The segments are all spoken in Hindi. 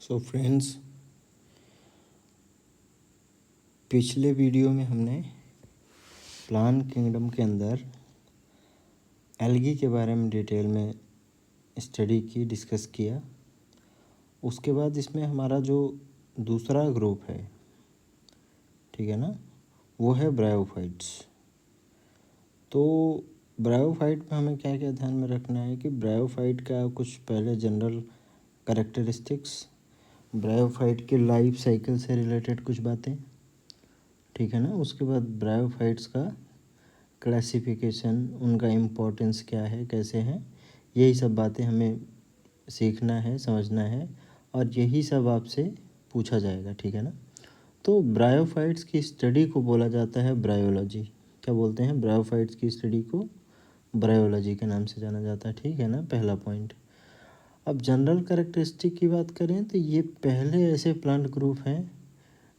सो फ्रेंड्स, पिछले वीडियो में हमने प्लांट किंगडम के अंदर एल्गी के बारे में डिटेल में स्टडी की, डिस्कस किया। उसके बाद इसमें हमारा जो दूसरा ग्रुप है, ठीक है ना, वो है ब्रायोफाइट्स। तो ब्रायोफाइट में हमें क्या क्या ध्यान में रखना है कि ब्रायोफाइट का कुछ पहले जनरल कैरेक्टरिस्टिक्स, ब्रायोफाइट के लाइफ साइकिल से रिलेटेड कुछ बातें, ठीक है ना। उसके बाद ब्रायोफाइट्स का क्लासिफिकेशन, उनका इम्पोर्टेंस क्या है, कैसे हैं, यही सब बातें हमें सीखना है, समझना है, और यही सब आपसे पूछा जाएगा, ठीक है ना। तो ब्रायोफाइट्स की स्टडी को बोला जाता है ब्रायोलॉजी। क्या बोलते हैं? ब्रायोफाइट्स की स्टडी को ब्रायोलॉजी के नाम से जाना जाता है, ठीक है ना, पहला पॉइंट। अब जनरल कैरेक्टरिस्टिक की बात करें तो ये पहले ऐसे प्लांट ग्रुप हैं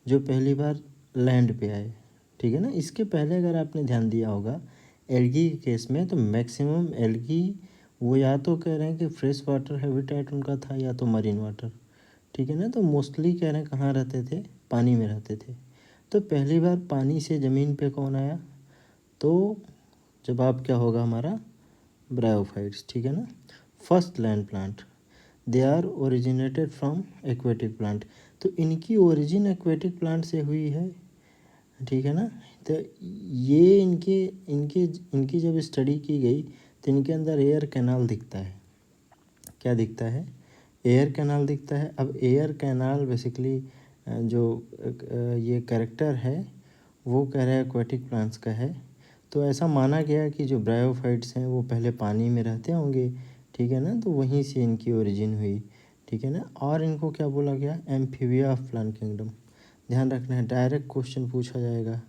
जो पहली बार लैंड पे आए, ठीक है ना। इसके पहले अगर आपने ध्यान दिया होगा एल्गी के केस में, तो मैक्सिमम एल्गी वो या तो कह रहे हैं कि फ्रेश वाटर हैबिटेट उनका था या तो मरीन वाटर, ठीक है ना। तो मोस्टली कह रहे हैं कहाँ रहते थे? पानी में रहते थे। तो पहली बार पानी से ज़मीन पे कौन आया? तो जवाब क्या होगा हमारा? ब्रायोफाइट्स, ठीक है ना। First land plant, they are originated from aquatic plant. तो इनकी ओरिजिन एक्वेटिक प्लांट से हुई है, ठीक है ना। तो ये इनके इनके इनकी जब स्टडी की गई तो इनके अंदर एयर कैनाल दिखता है। क्या दिखता है? एयर कैनाल दिखता है। अब एयर कैनाल बेसिकली जो ये कैरेक्टर है वो कह रहा है एक्वेटिक प्लांट्स का है। तो ऐसा माना गया कि जो ब्रायोफाइट्स हैं वो पहले पानी में रहते होंगे, ठीक है ना। तो वहीं से इनकी ओरिजिन हुई, ठीक है ना। और इनको क्या बोला गया? Amphibia of plant kingdom. ध्यान रखना है, डायरेक्ट क्वेश्चन पूछा जाएगा,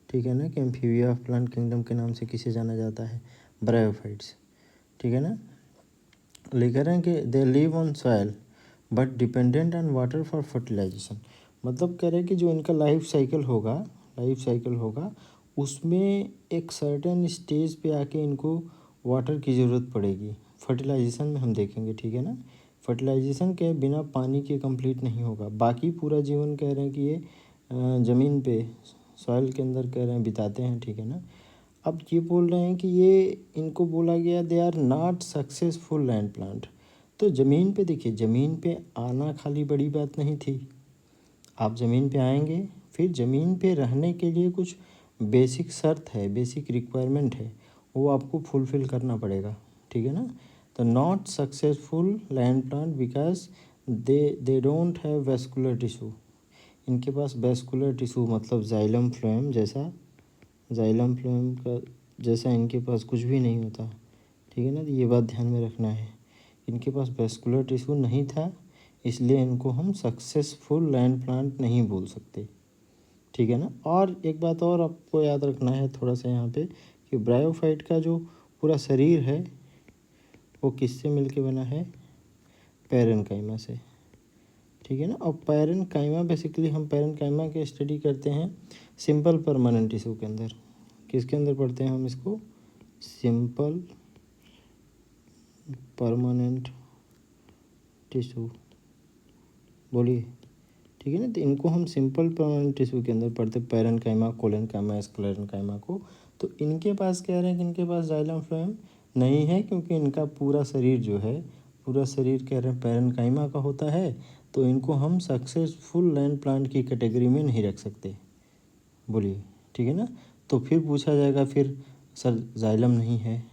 ठीक है ना, कि एम्फीबिया ऑफ प्लांट किंगडम के नाम से किसे जाना जाता है? ब्रायोफाइट्स, ठीक है ना। लिख रहे हैं कि they live on soil but dependent on water for fertilization. मतलब कह रहे हैं कि जो इनका लाइफ साइकिल होगा उसमें एक सर्टेन स्टेज पे आके इनको वाटर की ज़रूरत पड़ेगी। फर्टिलाइजेशन में हम देखेंगे, ठीक है ना। फर्टिलाइजेशन के बिना पानी के कंप्लीट नहीं होगा। बाकी पूरा जीवन कह रहे हैं कि ये ज़मीन पे सॉइल के अंदर कह रहे हैं बिताते हैं, ठीक है ना। अब ये बोल रहे हैं कि ये इनको बोला गया they are not successful land plant. तो ज़मीन पे देखिए, ज़मीन पे आना खाली बड़ी बात नहीं थी। आप ज़मीन पे आएंगे, फिर ज़मीन पे रहने के लिए कुछ बेसिक शर्त है, बेसिक रिक्वायरमेंट है, वो आपको फुलफ़िल करना पड़ेगा, ठीक है ना। तो not successful land plant because they don't have vascular tissue. इनके पास वेस्कुलर टिश्यू मतलब जाइलम फ्लोएम का जैसा इनके पास कुछ भी नहीं होता, ठीक है ना। तो ये बात ध्यान में रखना है, इनके पास वेस्कुलर टिश्यू नहीं था, इसलिए इनको हम सक्सेसफुल लैंड प्लांट नहीं बोल सकते, ठीक है ना। और एक बात और आपको याद रखना है थोड़ा सा यहाँ पे, कि ब्रायोफाइट का जो पूरा शरीर है वो किससे मिलके बना है? पैरेनकाइमा से, ठीक है ना। और पैरेनकाइमा बेसिकली हम पैरेनकाइमा की स्टडी करते हैं सिंपल परमानेंट टिश्यू के अंदर। किसके अंदर पढ़ते हैं हम इसको? सिंपल परमानेंट टिश्यू, बोलिए, ठीक है ना। तो इनको हम सिंपल परमानेंट टिश्यू के अंदर पढ़ते हैं, पैरेनकाइमा, कोलेनकाइमा, स्क्लेरेनकाइमा को। तो इनके पास कह रहे हैं कि इनके पास जाइलम फ्लोएम नहीं है, क्योंकि इनका पूरा शरीर जो है, पूरा शरीर कह रहे हैं पैरेनकाइमा का होता है। तो इनको हम सक्सेसफुल लैंड प्लांट की कैटेगरी में नहीं रख सकते, बोलिए, ठीक है ना। तो फिर पूछा जाएगा, फिर सर जाइलम नहीं है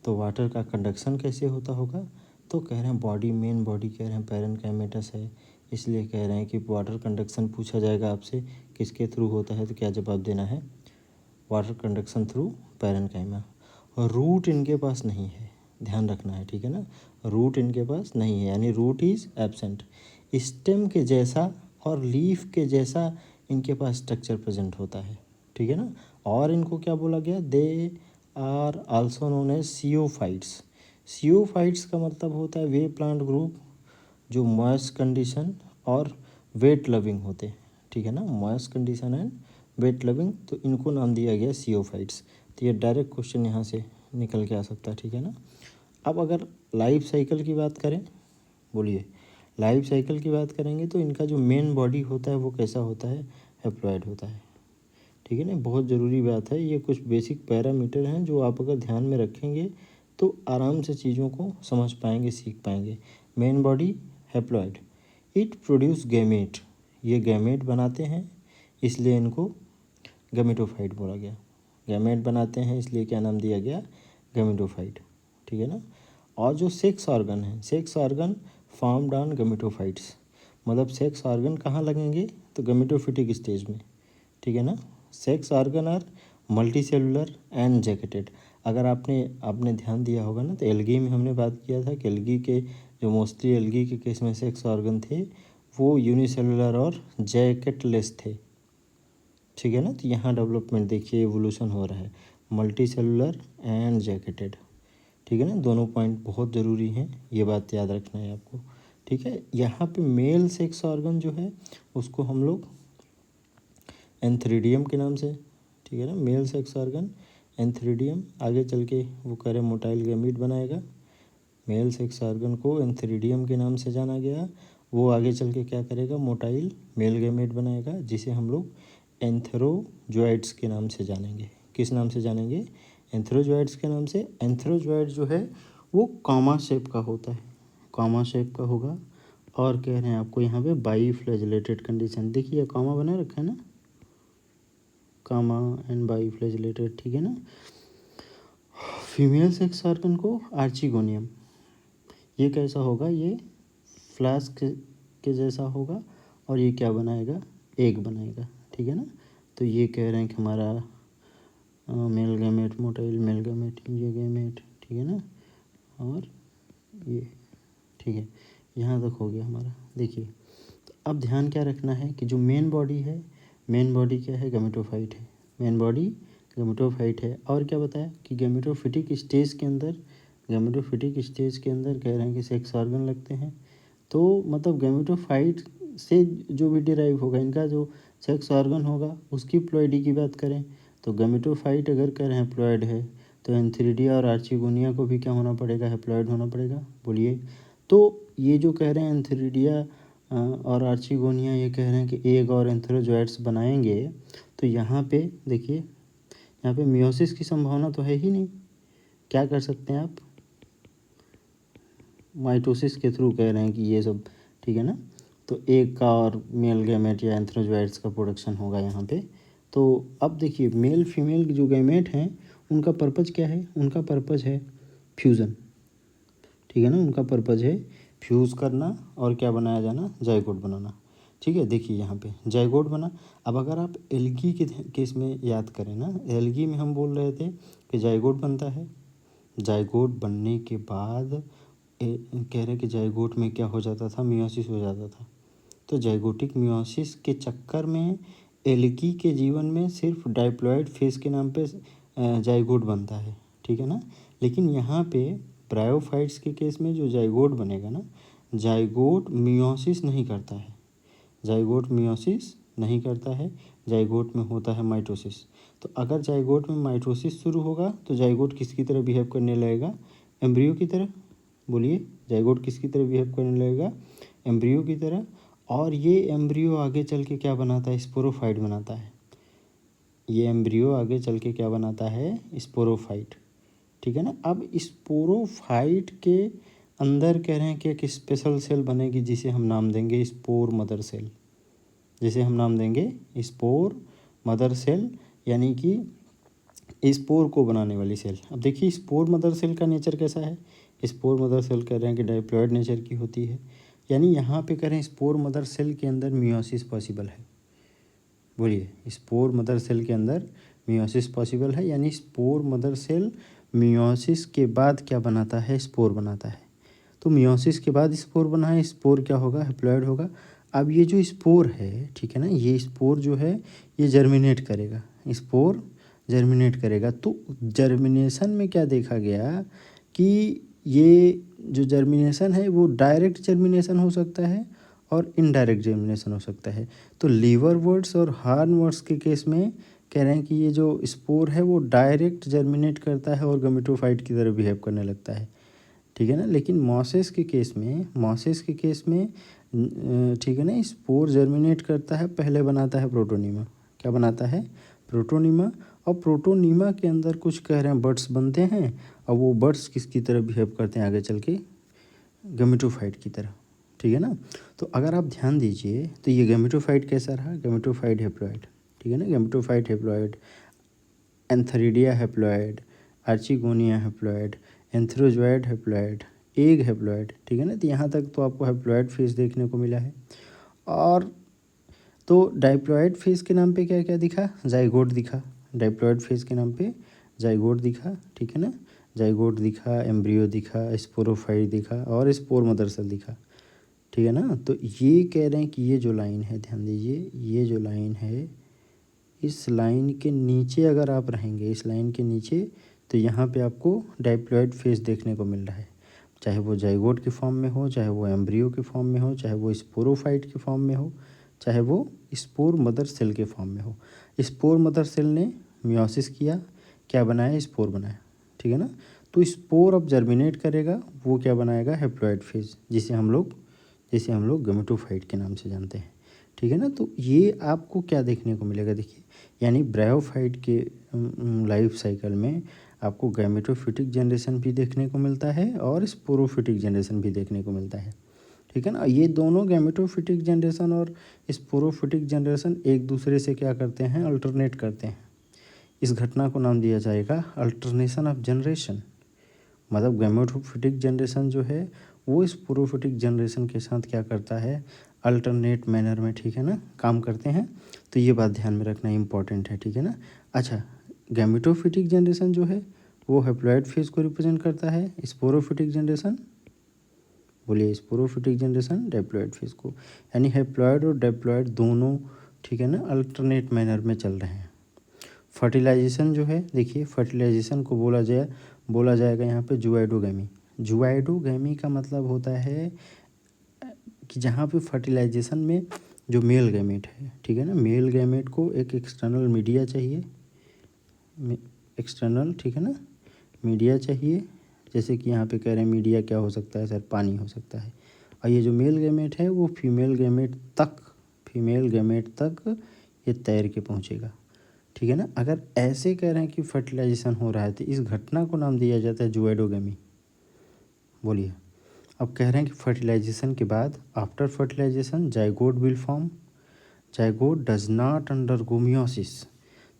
तो वाटर का कंडक्शन कैसे होता होगा? तो कह रहे हैं मेन बॉडी कह रहे हैं पैरेनकाइमेटस है, इसलिए कह रहे हैं कि वाटर कंडक्शन पूछा जाएगा आपसे किसके थ्रू होता है, तो क्या जवाब देना है? Water conduction through parenchyma. और रूट इनके पास नहीं है, ध्यान रखना है, ठीक है ना। रूट इनके पास नहीं है, यानी रूट इज़ एब्सेंट। स्टेम के जैसा और लीफ के जैसा इनके पास स्ट्रक्चर प्रेजेंट होता है, ठीक है ना। और इनको क्या बोला गया? They are also known as sciophytes. Sciophytes का मतलब होता है वे प्लांट ग्रुप जो मॉइस्ट कंडीशन और वेट लविंग होते हैं, ठीक है ना। Moist condition and wet loving, तो इनको नाम दिया गया सियोफाइट्स। तो ये डायरेक्ट क्वेश्चन यहाँ से निकल के आ सकता है, ठीक है ना। अब अगर लाइफ साइकिल की बात करें, बोलिए, लाइफ साइकिल की बात करेंगे तो इनका जो मेन बॉडी होता है वो कैसा होता है, हैप्लॉइड होता है। ठीक है ना, बहुत ज़रूरी बात है। ये कुछ बेसिक पैरामीटर हैं जो आप अगर ध्यान में रखेंगे तो आराम से चीज़ों को समझ पाएंगे, सीख पाएंगे। Main body haploid, it produce gamete, ये गैमेट बनाते हैं इसलिए इनको गैमेटोफाइट बोला गया। गैमेट बनाते हैं इसलिए क्या नाम दिया गया, गैमेटोफाइट। ठीक है ना। और जो सेक्स ऑर्गन है, sex organ formed on gametophytes, मतलब सेक्स ऑर्गन कहाँ लगेंगे, तो गैमेटोफिटिक स्टेज में। ठीक है ना। Sex organ are multicellular and jacketed. अगर आपने ध्यान दिया होगा ना, तो एल्गी में हमने बात किया था कि एल्गी के जो मोस्टली एल्गी के केस में सेक्स ऑर्गन थे वो यूनिसेलुलर और जैकेटलेस थे। ठीक है ना। तो यहाँ डेवलपमेंट देखिए, एवोल्यूशन हो रहा है, मल्टी सेलुलर एंड जैकेटेड। ठीक है ना, दोनों पॉइंट बहुत ज़रूरी हैं, ये बात याद रखना है आपको। ठीक है। यहाँ पे मेल सेक्स ऑर्गन जो है उसको हम लोग एंथ्रीडियम के नाम से, ठीक है ना, मेल सेक्स ऑर्गन एंथ्रीडियम, आगे चल के वो करे मोटाइल गैमीट बनाएगा। मेल सेक्स ऑर्गन को एंथ्रीडियम के नाम से जाना गया, वो आगे चल के क्या करेगा, मोटाइल मेल गैमेट बनाएगा, जिसे हम लोग एंथ्रोजॉइड्स के नाम से जानेंगे। किस नाम से जानेंगे, एंथ्रोजॉइड्स के नाम से। एंथ्रोजॉइड जो है वो कामा शेप का होता है, कामा शेप का होगा। और कह रहे हैं आपको यहाँ पे बाई फ्लैजिलेटेड कंडीशन, देखिए कामा बना रखा है ना, कामा एंड बाई फ्लैजिलेटेड। ठीक है ना। फीमेल सेक्स ऑर्गन को आर्चिगोनियम, ये कैसा होगा, ये फ्लास्क के जैसा होगा और ये क्या बनाएगा, एग बनाएगा। ठीक है ना। तो ये कह रहे हैं कि हमारा male gamete, motile male gamete, ये गैमेट। ठीक है ना। और ये, ठीक है, यहाँ तक हो गया हमारा। देखिए तो अब ध्यान क्या रखना है कि जो मेन बॉडी है, मेन बॉडी क्या है, गैमेटोफाइट है। मेन बॉडी गैमेटोफाइट है। और क्या बताया कि गैमेटोफिटिक स्टेज के अंदर, गैमेटोफिटिक स्टेज के अंदर कह रहे हैं कि सेक्स ऑर्गन लगते हैं। तो मतलब गैमेटोफाइट से जो भी डिराइव होगा, इनका जो सेक्स ऑर्गन होगा उसकी प्लॉइडी की बात करें तो गैमेटोफाइट अगर कह रहे हैं प्लॉइड है तो एंथ्रीडिया और आर्चिगोनिया को भी क्या होना पड़ेगा, हैप्लॉइड होना पड़ेगा। बोलिए। तो ये जो कह रहे हैं एंथ्रीडिया और आर्चिगोनिया, ये कह रहे हैं कि एग और एंथ्रोजॉइड्स बनाएंगे, तो यहाँ पे देखिए, यहाँ पे मियोसिस की संभावना तो है ही नहीं। क्या कर सकते हैं आप, माइटोसिस के थ्रू कह रहे हैं कि ये सब, ठीक है ना। तो एग का और मेल गैमेट या एंथ्रोजॉइड्स का प्रोडक्शन होगा यहाँ पे। तो अब देखिए, मेल फीमेल जो गैमेट हैं उनका पर्पज़ क्या है, उनका पर्पज़ है फ्यूज़न। ठीक है ना, उनका पर्पज़ है फ्यूज़ करना और क्या बनाया जाना, जाइगोट बनाना। ठीक है। देखिए यहाँ पे जाइगोट बना। अब अगर आप एल्गी के केस में याद करें ना, एल्गी में हम बोल रहे थे कि जाइगोट बनता है, जाइगोट बनने के बाद कह रहे कि जाइगोट में क्या हो जाता था, मियोसिस हो जाता था। तो जाइगोटिक मियोसिस के चक्कर में एल्गी के जीवन में सिर्फ डाइप्लॉइड फेज के नाम पे जाइगोट बनता है। ठीक है ना। लेकिन यहाँ पे ब्रायोफाइट्स के केस में जो जाइगोट बनेगा ना, जाइगोट मियोसिस नहीं करता है, जाइगोट मियोसिस नहीं करता है, जाइगोट में होता है माइटोसिस। तो अगर जाइगोट में माइटोसिस शुरू होगा तो जाइगोट किसकी तरह बिहेव करने लगेगा, एम्ब्रियो की तरह। बोलिए, जाइगोट किसकी तरह बिहेव करने लगेगा, एम्ब्रियो की तरह। और ये एम्ब्रियो आगे चल के क्या बनाता है, स्पोरोफाइट बनाता है। ये एम्ब्रियो आगे चल के क्या बनाता है, स्पोरोफाइट। ठीक है ना। अब स्पोरोफाइट के अंदर कह रहे हैं कि एक स्पेशल सेल बनेगी जिसे हम नाम देंगे स्पोर मदर सेल, जिसे हम नाम देंगे स्पोर मदर सेल, यानी कि स्पोर को बनाने वाली सेल। अब देखिए स्पोर मदर सेल का नेचर कैसा है, स्पोर मदर सेल कह रहे हैं कि डाइप्लॉइड नेचर की होती है, यानी यहाँ पे कह रहे हैं स्पोर मदर सेल के अंदर मियोसिस पॉसिबल है। बोलिए, स्पोर मदर सेल के अंदर मियोसिस पॉसिबल है, यानी स्पोर मदर सेल मियोसिस के बाद क्या बनाता है, स्पोर बनाता है। तो मियोसिस के बाद स्पोर बना है, स्पोर क्या होगा, हैप्लॉइड होगा। अब ये जो स्पोर है, ठीक है ना, ये स्पोर जो है ये जर्मिनेट करेगा, स्पोर जर्मिनेट करेगा। तो जर्मिनेशन में क्या देखा गया कि ये जो जर्मिनेशन है वो डायरेक्ट जर्मिनेशन हो सकता है और इनडायरेक्ट जर्मिनेशन हो सकता है। तो लीवरवर्ट्स और हार्नवर्ट्स के केस में कह रहे हैं कि ये जो स्पोर है वो डायरेक्ट जर्मिनेट करता है और गमेटोफाइट की तरह बिहेव करने लगता है। ठीक है ना। लेकिन मॉसेस के केस में ठीक है ना, स्पोर जर्मिनेट करता है, पहले बनाता है प्रोटोनीमा। क्या बनाता है? प्रोटोनीमा। और प्रोटोनीमा के अंदर कुछ कह रहे हैं बड्स बनते हैं, और वो बड्स किसकी तरह बिहेव करते हैं आगे चल के? गैमेटोफाइट की तरह। ठीक है ना। तो अगर आप ध्यान दीजिए तो ये गैमेटोफाइट कैसा रहा? Gametophyte haploid. ठीक है ना, gametophyte haploid, antheridia haploid, archegonia haploid, antherozoid haploid, egg haploid. ठीक है ना। तो यहाँ तक तो आपको हैप्लॉइड फेज देखने को मिला है। और तो डाइप्लॉइड फेज के नाम पे क्या क्या दिखा? जाइगोट दिखा। डाइप्लॉइड फेज के नाम पे जाइगोट दिखा। ठीक है ना, जाइगोट दिखा, एम्ब्रियो दिखा, स्पोरोफाइट दिखा, और स्पोर मदर सेल दिखा। ठीक है ना। तो ये कह रहे हैं कि ये जो लाइन है, ध्यान दीजिए, ये जो लाइन है, इस लाइन के नीचे अगर आप रहेंगे, इस लाइन के नीचे, तो यहाँ पे आपको डाइप्लॉइड फेज देखने को मिल रहा है। चाहे वो जाइगोट के फॉर्म में हो, चाहे वो एम्ब्रियो के फॉर्म में हो, चाहे वो स्पोरोफाइट के फॉर्म में हो, चाहे वो स्पोर मदर सेल के फॉर्म में हो। स्पोर मदर सेल ने मियोसिस किया, क्या बनाया? स्पोर बनाया। ठीक है ना। तो स्पोर अब जर्मिनेट करेगा, वो क्या बनाएगा? हैप्लॉइड फेज, जिसे हम लोग गैमेटोफाइट के नाम से जानते हैं। ठीक है ना। तो ये आपको क्या देखने को मिलेगा? देखिए, यानी ब्रायोफाइट के लाइफ साइकिल में आपको गैमेटोफिटिक जनरेशन भी देखने को मिलता है और स्पोरोफिटिक जनरेशन भी देखने को मिलता है। ठीक है ना। ये दोनों गैमेटोफिटिक जनरेशन और स्पोरोफिटिक जनरेशन एक दूसरे से क्या करते हैं? अल्टरनेट करते हैं। इस घटना को नाम दिया जाएगा अल्टरनेशन ऑफ जनरेशन। मतलब गैमेटोफिटिक जनरेशन जो है वो स्पोरोफिटिक जनरेशन के साथ क्या करता है? अल्टरनेट मैनर में, ठीक है ना, काम करते हैं। तो ये बात ध्यान में रखना इम्पॉर्टेंट है। ठीक है ना। अच्छा, गैमेटोफिटिक जनरेशन जो है वो हैप्लॉइड फेज को रिप्रेजेंट करता है। स्पोरोफिटिक जनरेशन, बोलिए, स्पोरोफिटिक जनरेशन डाइप्लॉइड फेज को। यानी हैप्लॉइड और डाइप्लॉइड दोनों, ठीक है ना, अल्टरनेट मैनर में चल रहे हैं। फर्टिलाइजेशन जो है, देखिए, फर्टिलाइजेशन को बोला जाएगा यहाँ पे जुआइडोगैमी। जुआइडोगैमी का मतलब होता है कि जहाँ पे फर्टिलाइजेशन में जो मेल गैमेट है, ठीक है ना, मेल गैमेट को एक एक्सटर्नल मीडिया चाहिए, एक्सटर्नल, ठीक है ना, मीडिया चाहिए। जैसे कि यहाँ पे कह रहे हैं मीडिया क्या हो सकता है? सर, पानी हो सकता है। और ये जो मेल गैमेट है वो फीमेल गैमेट तक ये तैर के पहुँचेगा। ठीक है ना। अगर ऐसे कह रहे हैं कि फर्टिलाइजेशन हो रहा है तो इस घटना को नाम दिया जाता है जुआइडोगैमी। बोलिए। अब कह रहे हैं कि फर्टिलाइजेशन के बाद, after fertilization zygote will form. Zygote does not undergo meiosis.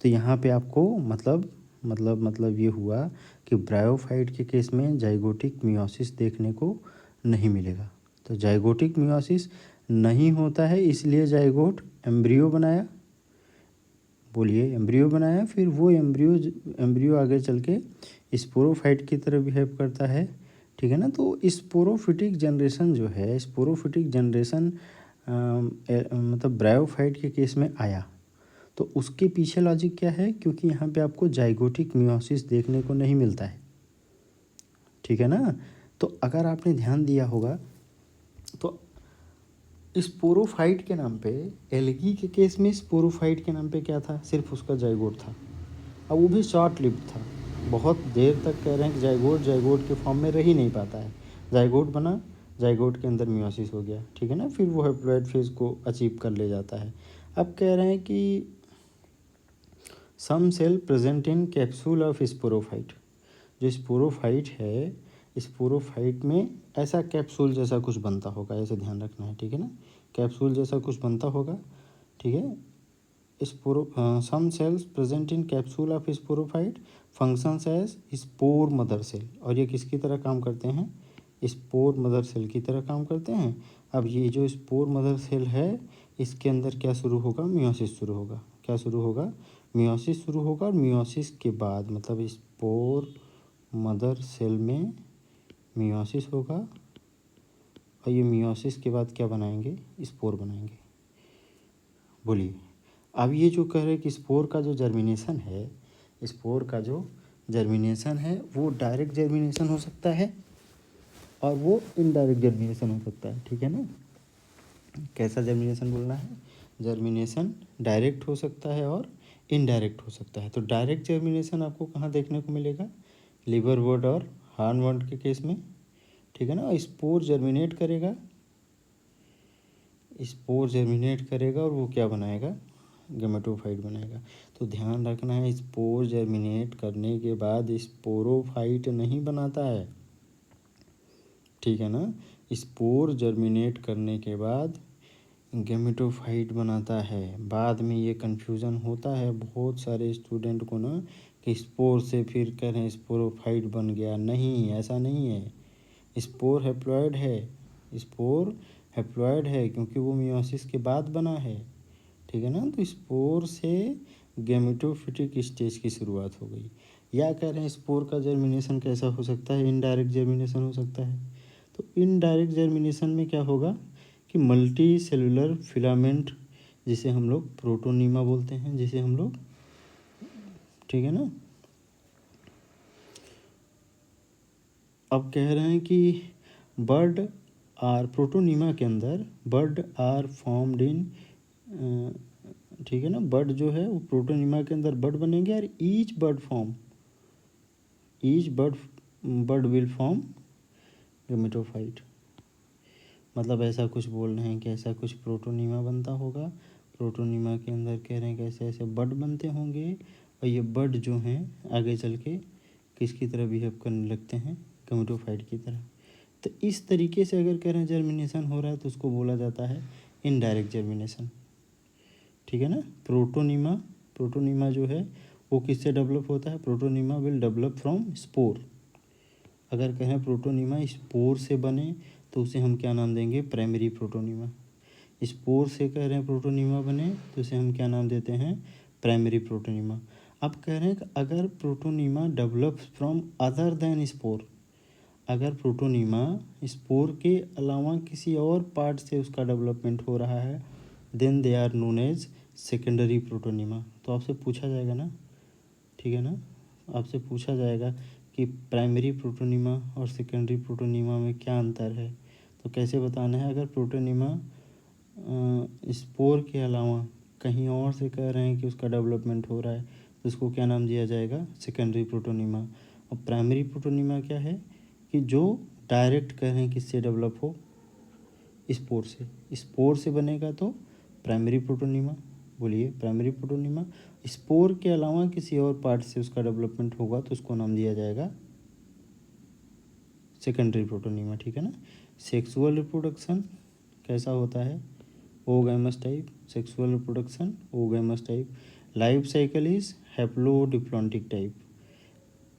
तो यहाँ पे आपको मतलब ये हुआ कि ब्रायोफाइट के केस में जाइगोटिक मियोसिस देखने को नहीं मिलेगा। तो जाइगोटिक मियोसिस नहीं होता है, इसलिए जाइगोट एम्ब्रियो बनाया। बोलिए, एम्ब्रियो बनाया। फिर वो एम्ब्रियो आगे चल के स्पोरोफाइट की तरह बिहेव करता है। ठीक है ना। तो स्पोरोफिटिक जनरेशन जो है, स्पोरोफिटिक जनरेशन मतलब ब्रायोफाइट के केस में आया। तो उसके पीछे लॉजिक क्या है? क्योंकि यहाँ पे आपको जाइगोटिक मियोसिस देखने को नहीं मिलता है। ठीक है ना। तो अगर आपने ध्यान दिया होगा तो स्पोरोफाइट के नाम पे, एल्गी के केस में स्पोरोफाइट के नाम पे क्या था? सिर्फ उसका जाइगोट था, और वो भी शॉर्ट लिव्ड था। बहुत देर तक कह रहे हैं कि जाइगोट के फॉर्म में रह ही नहीं पाता है। जाइगोट बना, जाइगोट के अंदर मियोसिस हो गया, ठीक है ना, फिर वो हैप्लॉइड फेज को अचीव कर ले जाता है। अब कह रहे हैं कि some cell present in capsule of sporophyte. जो स्पोरोफाइट है, स्पोरोफाइट में ऐसा कैप्सूल जैसा कुछ बनता होगा, ऐसे ध्यान रखना है। ठीक है ना, कैप्सूल जैसा कुछ बनता होगा। ठीक है। Some cells present in capsule of sporophyte functions as spore mother cell. और ये किसकी तरह काम करते हैं? स्पोर मदर सेल की तरह काम करते हैं। अब ये जो स्पोर मदर सेल है, इसके अंदर क्या शुरू होगा? मियोसिस शुरू होगा। क्या शुरू होगा? मियोसिस शुरू होगा। और मियोसिस के बाद मतलब स्पोर मदर सेल में मियोसिस होगा, और ये मियोसिस के बाद क्या बनाएंगे? स्पोर बनाएंगे। बोलिए। अब ये जो कह रहे हैं कि स्पोर का जो जर्मिनेशन है, स्पोर का जो जर्मिनेशन है वो डायरेक्ट जर्मिनेशन हो सकता है और वो इनडायरेक्ट जर्मिनेशन हो सकता है। ठीक है ना। कैसा जर्मिनेशन बोलना है? जर्मिनेशन डायरेक्ट हो सकता है और इनडायरेक्ट हो सकता है। तो डायरेक्ट जर्मिनेशन आपको कहाँ देखने को मिलेगा? लिवरवर्ट और हार्नवर्ट के केस में। ठीक है ना। स्पोर जर्मिनेट करेगा, स्पोर जर्मिनेट करेगा और वो क्या बनाएगा, गेमेटोफाइट बनाएगा। तो ध्यान रखना है, स्पोर जर्मिनेट करने के बाद स्पोरोफाइट नहीं बनाता है, ठीक है ना। स्पोर जर्मिनेट करने के बाद गेमेटोफाइट बनाता है। बाद में ये कन्फ्यूज़न होता है बहुत सारे स्टूडेंट को ना, कि स्पोर से फिर कह रहे हैं स्पोरोफाइट बन गया। नहीं, ऐसा नहीं है। स्पोर हैप्लॉइड है, स्पोर हैप्लॉइड है क्योंकि वो मियोसिस के बाद बना है, ठीक है ना। तो स्पोर से गेमेटोफिटिक स्टेज की शुरुआत हो गई। या कह रहे हैं स्पोर का जर्मिनेशन कैसा हो सकता है, इनडायरेक्ट जर्मिनेशन हो सकता है। तो इनडायरेक्ट जर्मिनेशन में क्या होगा कि मल्टी सेलुलर फिलामेंट, जिसे हम लोग प्रोटोनीमा बोलते हैं, जिसे हम लोग, ठीक है ना। अब कह रहे हैं कि बर्ड आर, प्रोटोनीमा के अंदर बर्ड आर फॉर्म्ड इन, ठीक है ना। बर्ड जो है वो प्रोटोनीमा के अंदर बर्ड बनेंगे और each bird will form gametophyte. मतलब ऐसा कुछ बोल रहे हैं कि ऐसा कुछ प्रोटोनीमा बनता होगा। प्रोटोनीमा के अंदर कह रहे हैं कि ऐसे ऐसे बर्ड बनते होंगे और ये बर्ड जो हैं आगे चल के किसकी तरह बिहेव करने लगते हैं, गेमेटोफाइट की तरह। तो इस तरीके से अगर कह रहे हैं जर्मिनेशन हो रहा है तो उसको बोला जाता है इनडायरेक्ट जर्मिनेशन, ठीक है ना। प्रोटोनीमा जो है वो किससे डेवलप होता है, protonema will develop from spore. अगर कहें प्रोटोनीमा स्पोर से बने तो उसे हम क्या नाम देंगे, प्राइमरी प्रोटोनीमा। स्पोर से कह रहे हैं प्रोटोनीमा बने तो उसे हम क्या नाम देते हैं, प्राइमरी प्रोटोनीमा। अब कह रहे हैं कि अगर protonema develops from other than spore, अगर प्रोटोनीमा स्पोर के अलावा किसी और पार्ट से उसका डेवलपमेंट हो रहा है, then they are known as secondary protonema. तो आपसे पूछा जाएगा ना, ठीक है ना, आपसे पूछा जाएगा कि प्राइमरी प्रोटोनीमा और सेकेंडरी प्रोटोनीमा में क्या अंतर है। तो कैसे बताना है, अगर प्रोटोनीमा स्पोर के अलावा कहीं और से कह रहे हैं कि उसका डेवलपमेंट हो रहा है तो उसको क्या नाम दिया जाएगा, सेकेंडरी प्रोटोनीमा। और प्राइमरी प्रोटोनीमा क्या है कि जो डायरेक्ट कह रहे हैं किससे डेवलप हो, स्पोर से बनेगा तो प्राइमरी प्रोटोनीमा। बोलिए, प्राइमरी प्रोटोनीमा। स्पोर के अलावा किसी और पार्ट से उसका डेवलपमेंट होगा तो उसको नाम दिया जाएगा सेकेंडरी प्रोटोनीमा, ठीक है ना। सेक्सुअल रिप्रोडक्शन कैसा होता है, oogamous type, sexual reproduction oogamous type. Life cycle is haplodiplontic type,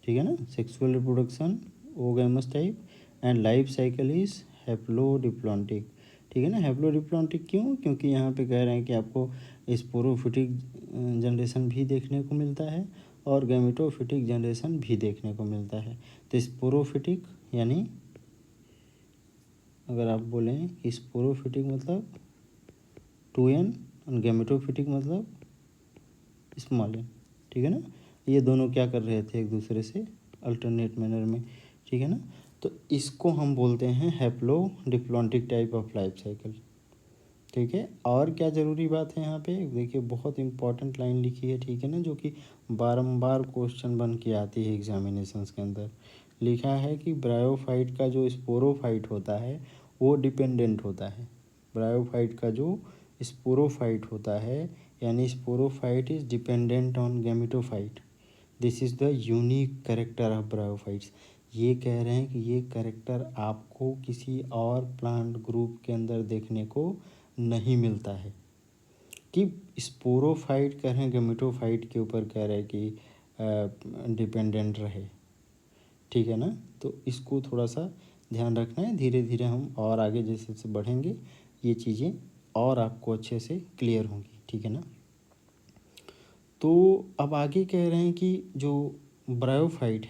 ठीक है ना। Sexual reproduction oogamous type and life cycle is haplodiplontic, ठीक है ना। हैप्लोडिप्लॉन्टिक क्यों, क्योंकि यहाँ पे कह रहे हैं कि आपको स्पोरोफिटिक जनरेशन भी देखने को मिलता है और गैमेटोफिटिक जनरेशन भी देखने को मिलता है। तो स्पोरोफिटिक यानी अगर आप बोलें कि स्पोरोफिटिक मतलब 2n और गैमेटोफिटिक मतलब स्मॉल n, ठीक है ना। ये दोनों क्या कर रहे थे एक दूसरे से अल्टरनेट मैनर में, ठीक है ना। तो इसको हम बोलते हैं haplodiplontic type of life cycle, ठीक है। और क्या ज़रूरी बात है यहाँ पे देखिए, बहुत इंपॉर्टेंट लाइन लिखी है, ठीक है ना, जो कि बारंबार क्वेश्चन बन के आती है एग्जामिनेशंस के अंदर। लिखा है कि ब्रायोफाइट का जो स्पोरोफाइट होता है वो डिपेंडेंट होता है। ब्रायोफाइट का जो स्पोरोफाइट होता है यानी sporophyte is dependent on gametophyte. This is the unique character of bryophytes. ये कह रहे हैं कि ये कैरेक्टर आपको किसी और प्लांट ग्रुप के अंदर देखने को नहीं मिलता है कि स्पोरोफाइट कह रहे हैं गैमेटोफाइट के ऊपर कह रहे हैं कि डिपेंडेंट रहे, ठीक है ना। तो इसको थोड़ा सा ध्यान रखना है। धीरे धीरे हम और आगे जैसे जैसे बढ़ेंगे ये चीज़ें और आपको अच्छे से क्लियर होंगी, ठीक है ना। तो अब आगे कह रहे हैं कि जो ब्रायोफाइट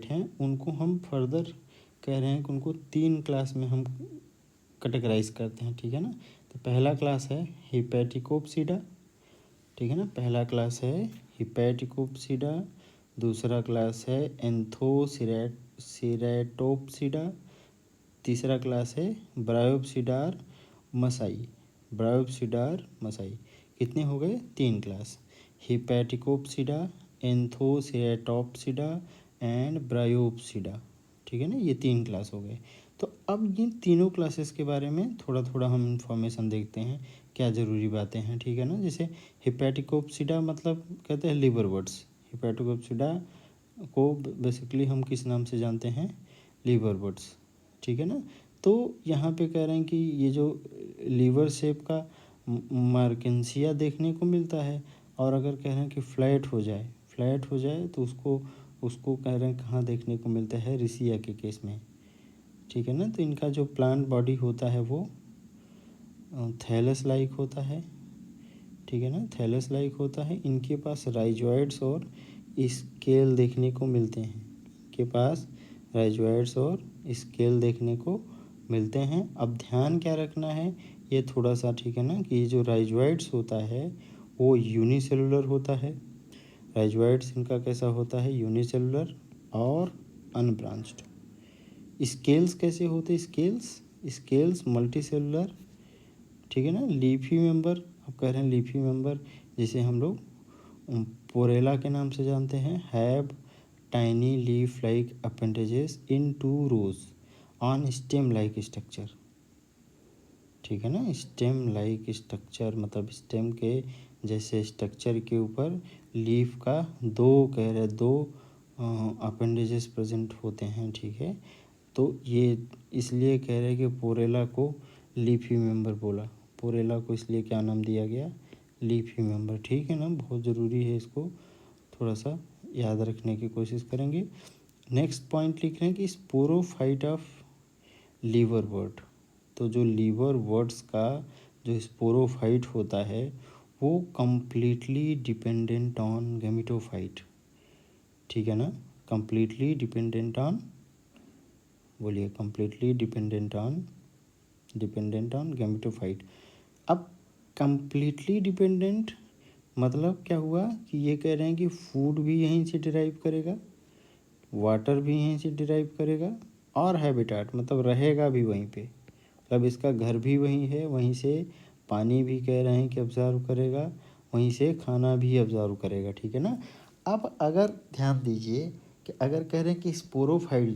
हैं उनको हम फर्दर कह रहे हैं कि उनको 3 क्लास में हम कैटेगराइज करते हैं, ठीक है ना। तो पहला क्लास है हिपैटिकोप्सिडा, ठीक है ना, पहला क्लास है हिपैटिकोप्सिडा। दूसरा क्लास है एंथोसिरेटोप्सिडा। तीसरा क्लास है ब्रायोप्सिडार मसाई। कितने हो गए, 3 क्लास, हिपैटिकोप्सिडा, एंथोसिरेटोप्सिडा एंड ब्रायोप्सिडा, ठीक है ना, ये 3 क्लास हो गए। तो अब ये तीनों क्लासेस के बारे में थोड़ा थोड़ा हम इंफॉर्मेशन देखते हैं, क्या ज़रूरी बातें हैं, ठीक है ना। जैसे हिपैटिकोप्सिडा मतलब कहते हैं लिवर बर्ड्स। हिपैटिकोप्सिडा को बेसिकली हम किस नाम से जानते हैं, लीवर बर्ड्स, ठीक है ना। तो यहाँ पे कह रहे हैं कि ये जो लीवर शेप का मार्केंसिया देखने को मिलता है, और अगर कह रहे हैं कि फ्लैट हो जाए तो उसको उसको कह रहे हैं कहाँ देखने को मिलता है, रिसिया के केस में, ठीक है ना। तो इनका जो प्लांट बॉडी होता है वो थैलस लाइक होता है, ठीक है ना, थैलस लाइक होता है। इनके पास राइजोइड्स और स्केल देखने को मिलते हैं, इनके पास राइजोइड्स और स्केल देखने को मिलते हैं। अब ध्यान क्या रखना है ये थोड़ा सा, ठीक है ना, कि ये जो राइजोइड्स होता है वो यूनिसेलुलर होता है। राइजोइड्स इनका कैसा होता है, यूनिसेलुलर और अनब्रांच्ड। स्केल्स कैसे होते हैं, स्केल्स मल्टीसेलुलर, ठीक है ना। लीफी मेंबर, अब कह रहे हैं लीफी मेंबर जिसे हम लोग पोरेला के नाम से जानते हैं, have tiny leaf like appendages in 2 rows on stem like structure, ठीक है ना। स्टेम लाइक स्ट्रक्चर मतलब स्टेम के जैसे स्ट्रक्चर के ऊपर लीफ का दो अपेंडेजेस प्रेजेंट होते हैं, ठीक है। तो ये इसलिए कह रहे हैं कि पोरेला को लीफी मेंबर बोला, पोरेला को इसलिए क्या नाम दिया गया, लीफी मेंबर, ठीक है ना। बहुत ज़रूरी है, इसको थोड़ा सा याद रखने की कोशिश करेंगे। नेक्स्ट पॉइंट लिख रहे हैं कि स्पोरोफाइट ऑफ लीवर वर्ड। तो जो लीवर वर्ड्स का जो स्पोरोफाइट होता है वो कंप्लीटली डिपेंडेंट ऑन गैमेटोफाइट, ठीक है ना। कंप्लीटली डिपेंडेंट ऑन, बोलिए, कंप्लीटली डिपेंडेंट ऑन गैमेटोफाइट। अब कंप्लीटली डिपेंडेंट मतलब क्या हुआ कि ये कह रहे हैं कि फूड भी यहीं से डिराइव करेगा, वाटर भी यहीं से डिराइव करेगा, और हैबिटाट मतलब रहेगा भी वहीं पे, मतलब इसका घर भी वहीं है, वहीं से पानी भी कह रहे हैं कि ऑब्जर्व करेगा, वहीं से खाना भी ऑब्जर्व करेगा, ठीक है ना। अब अगर ध्यान दीजिए कि अगर कह रहे हैं कि स्पोरोफाइट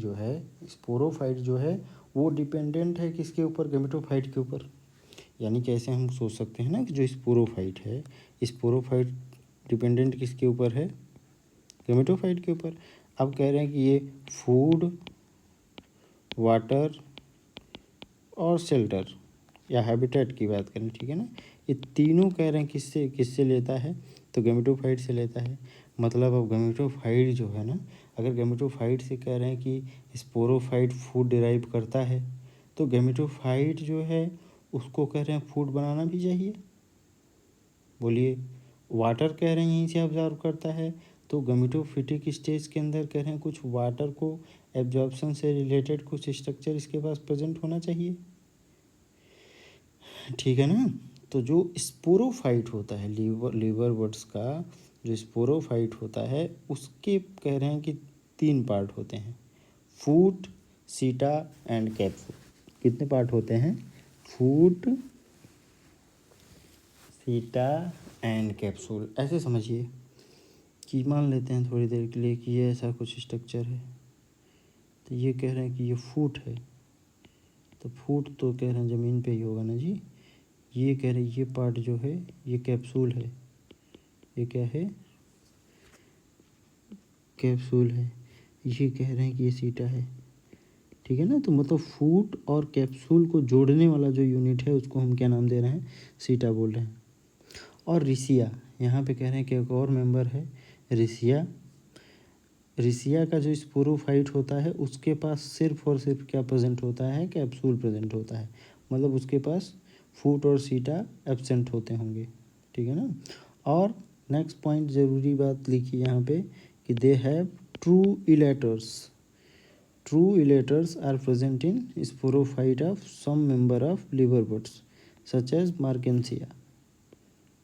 जो है वो डिपेंडेंट है किसके ऊपर, गैमेटोफाइट के ऊपर। यानी कि ऐसे हम सोच सकते हैं ना कि जो स्पोरोफाइट है, स्पोरोफाइट डिपेंडेंट किसके ऊपर है, गैमेटोफाइट के ऊपर। अब कह रहे हैं कि ये फूड, वाटर और शेल्टर या हैबिटेट की बात करें, ठीक है ना, ये तीनों कह रहे हैं किससे किससे लेता है, तो गैमेटोफाइट से लेता है। मतलब अब गैमेटोफाइट जो है ना, अगर गैमेटोफाइट से कह रहे हैं कि स्पोरोफाइट फूड डिराइव करता है, तो गैमेटोफाइट जो है उसको कह रहे हैं फूड बनाना भी चाहिए, बोलिए। वाटर कह रहे हैं यहीं से ऑब्जर्व करता है, तो गैमेटोफिटिक स्टेज के अंदर कह रहे हैं कुछ वाटर को एब्जॉर्प्शन से रिलेटेड कुछ स्ट्रक्चर इसके पास प्रेजेंट होना चाहिए, ठीक है ना। तो जो स्पोरोफाइट होता है लीवर बर्ड्स का जो स्पोरोफाइट होता है उसके कह रहे हैं कि 3 पार्ट होते हैं, फूट, सीटा एंड कैप्सूल। कितने पार्ट होते हैं, फूट, सीटा एंड कैप्सूल। ऐसे समझिए कि मान लेते हैं थोड़ी देर के लिए कि ये ऐसा कुछ स्ट्रक्चर है, तो ये कह रहे हैं कि ये फूट है, तो फूट तो कह रहे हैं ज़मीन पे ही होगा ना जी। ये कह रहे हैं ये पार्ट जो है ये कैप्सूल है, ये क्या है, कैप्सूल है। ये कह रहे हैं कि ये सीटा है, ठीक है ना। तो मतलब फूट और कैप्सूल को जोड़ने वाला जो यूनिट है उसको हम क्या नाम दे रहे हैं, सीटा बोल रहे हैं। और रिसिया, यहाँ पे कह रहे हैं कि एक और मेंबर है रिसिया। रिसिया का जो स्पोरोफाइट होता है उसके पास सिर्फ और सिर्फ क्या प्रेजेंट होता है, कैप्सूल प्रेजेंट होता है, मतलब उसके पास फूट और सीटा एब्सेंट होते होंगे, ठीक है ना। और नेक्स्ट पॉइंट ज़रूरी बात लिखी यहाँ पे कि they have true elaters. True elaters are present in sporophyte of some member of liverworts such as Marchantia.